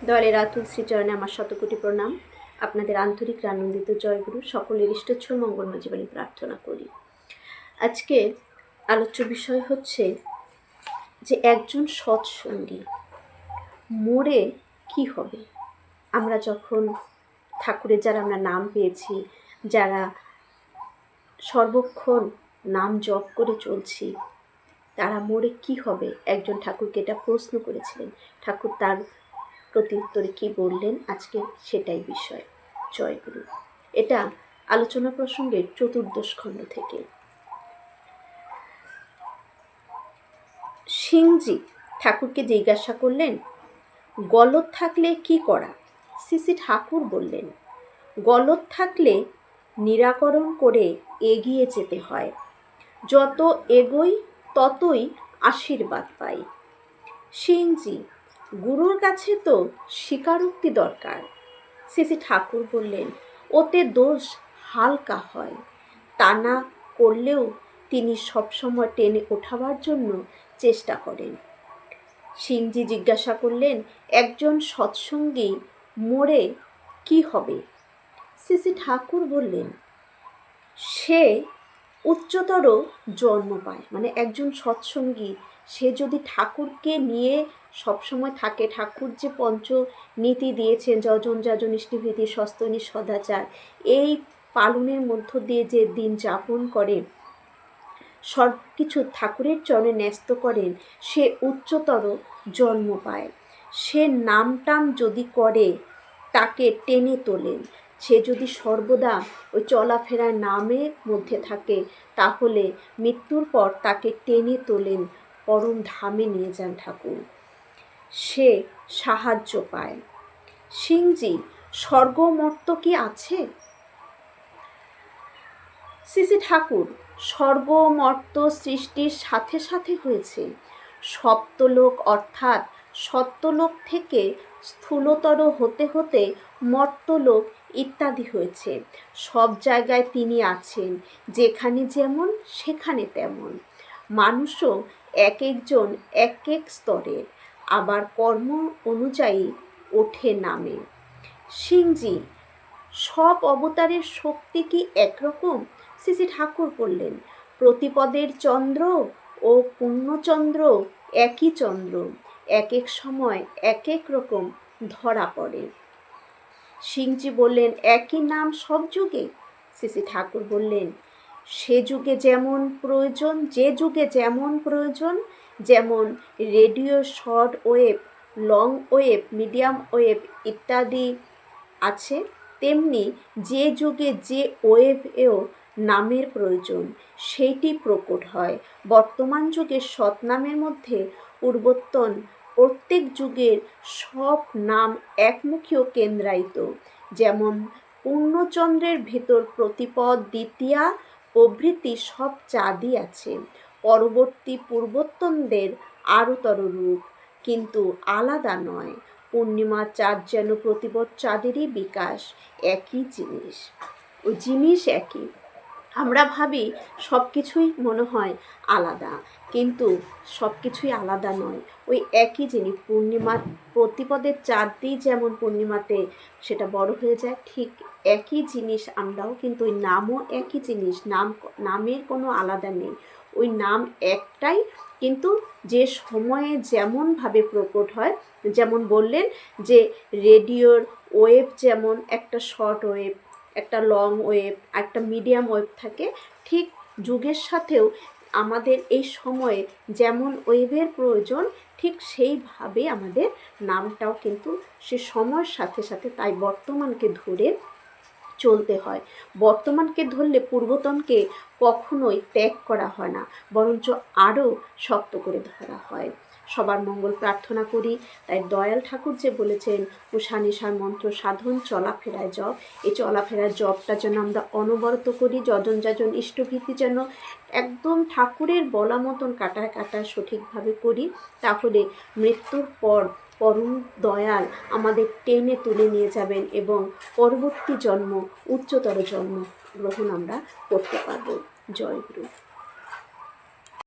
দয়ালের আতুল শ্রীচরণে আমার শতকোটি প্রণাম। আপনাদের আন্তরিক আনন্দিত জয়গুরু সকলের ইষ্টচ্ছল মঙ্গলময় জীবনে প্রার্থনা করি। আজকে আলোচ্য বিষয় হচ্ছে যে একজন সৎসঙ্গী মরে কি হবে। আমরা যখন ঠাকুরের যারা আমরা নাম পেয়েছি, যারা সর্বক্ষণ নাম জপ করে চলছি, তারা মরে কি হবে। একজন ঠাকুরকে এটা প্রশ্ন করেছিলেন, ঠাকুর তার প্রতি উত্তরে কী বললেন, আজকে সেটাই বিষয়। জয়গুরু। এটা আলোচনা প্রসঙ্গের ৪র্দশ খণ্ড থেকে। সিংজি ঠাকুরকে জিজ্ঞাসা করলেন, গলদ থাকলে কি করা। শ্রী ঠাকুর বললেন, গলদ থাকলে নিরাকরণ করে এগিয়ে যেতে হয়। যত এগোই ততই আশীর্বাদ পাই। সিংজি, গুরুর কাছে তো স্বীকারোক্তি দরকার। শ্রী ঠাকুর বললেন, ওতে দোষ হালকা হয়। তা না করলেও তিনি সবসময় টেনে ওঠাবার জন্য চেষ্টা করেন। সিংজি জিজ্ঞাসা করলেন, একজন সৎসঙ্গী মরে কি হবে। শ্রী ঠাকুর বললেন, সে উচ্চতর জন্ম পায়। মানে একজন সৎসঙ্গী সে যদি ঠাকুরকে নিয়ে সবসময় থাকে, ঠাকুর যে পঞ্চ নীতি দিয়েছেন, যজন যাজন ইষ্টিভীতি সস্তনী সদাচার, এই পালনের মধ্য দিয়ে যে দিন যাপন করে, সব কিছু ঠাকুরের চরণে ন্যস্ত করেন, সে উচ্চতর জন্ম পায়। সে নামটাম যদি করে তাকে টেনে তোলেন। সে যদি সর্বদা ওই চলাফেরার নামের মধ্যে থাকে, তাহলে মৃত্যুর পর তাকে টেনে তোলেন, পরম ধামে নিয়ে যান ঠাকুর। সে সাহায্য পায়। সিংজি, স্বর্গমর্ত কি আছে। শ্রী ঠাকুর, স্বর্গমর্ত সৃষ্টির সাথে সাথে হয়েছে। সপ্তলোক অর্থাৎ সত্যলোক থেকে স্থূলতর হতে হতে মর্তলোক ইত্যাদি হয়েছে। সব জায়গায় তিনি আছেন, যেখানে যেমন সেখানে তেমন। মানুষও এক একজন এক এক স্তরের, আবার কর্ম অনুযায়ী ওঠে নামে। সিংজি, সব অবতারের শক্তি কি একরকম। শ্রী ঠাকুর বললেন, প্রতিপদের চন্দ্র ও পূর্ণচন্দ্র একই চন্দ্র, এক এক সময় এক এক রকম ধরা পড়ে। সিংজি বললেন, একই নাম সব যুগে। শ্রী ঠাকুর বললেন, সে যুগে যেমন প্রয়োজন, যে যুগে যেমন প্রয়োজন, যেমন radio short wave, long wave, medium wave ইত্যাদি আছে, তেমনি যে যুগে যে ওয়েভেও নামের প্রয়োজন, সেইটি প্রকট হয়। বর্তমান যুগে সৎনামের মধ্যে পূর্বোত্তন প্রত্যেক যুগের সব নাম একমুখীও কেন্দ্রায়িত। যেমন পূর্ণচন্দ্রের ভেতর প্রতিপদ, দ্বিতীয়া প্রভৃতি সব চাঁদই আছে। পরবর্তী পূর্বোত্তনদের আরোতর রূপ, কিন্তু আলাদা নয়। পূর্ণিমার চাঁদ যেন প্রতিপদ চাঁদেরই বিকাশ, একই জিনিস। ওই জিনিস একই। আমরা ভাবি সব কিছুই মনে হয় আলাদা, কিন্তু সব কিছুই আলাদা নয়। ওই একই জিনিস। পূর্ণিমার প্রতিপদের চাঁদ দিয়ে যেমন পূর্ণিমাতে সেটা বড় হয়ে যায়, ঠিক একই জিনিস আমরাও, কিন্তু ওই নামও একই জিনিস। নামের কোনো আলাদা নেই। ওই নাম একটাই, কিন্তু যে সময়ে যেমনভাবে প্রকট হয়, যেমন বললেন যে রেডিওর ওয়েভ যেমন একটা শর্ট ওয়েভ, একটা লং ওয়েভ, একটা মিডিয়াম ওয়েভ থাকে, ঠিক যুগের সাথেও আমাদের এই সময়ে যেমন ওয়েভের প্রয়োজন, ঠিক সেইভাবে আমাদের নামটাও কিন্তু সে সময়ের সাথে সাথে, তাই বর্তমানকে ধরে চলতে হয়। বর্তমানকে ধরলে পূর্বতনকে কখনোই ত্যাগ করা হয় না, বরঞ্চ আরও শক্ত করে ধরা হয়। সবার মঙ্গল প্রার্থনা করি। তাই দয়াল ঠাকুর যে বলেছেন, উষা নিশার মন্ত্র সাধন, চলাফেরায় জপ, এই চলাফেরার জপটা যেন আমরা অনবরত করি। যজন যাজন ইষ্টভীতি যেন একদম ঠাকুরের বলা মতন কাটায় কাটায় সঠিকভাবে করি, তাহলে মৃত্যুর পর পরম দয়াল আমাদের টেনে তুলে নিয়ে যাবেন এবং পরবর্তী জন্ম, উচ্চতর জন্ম গ্রহণ আমরা করতে পারব। জয় গুরু।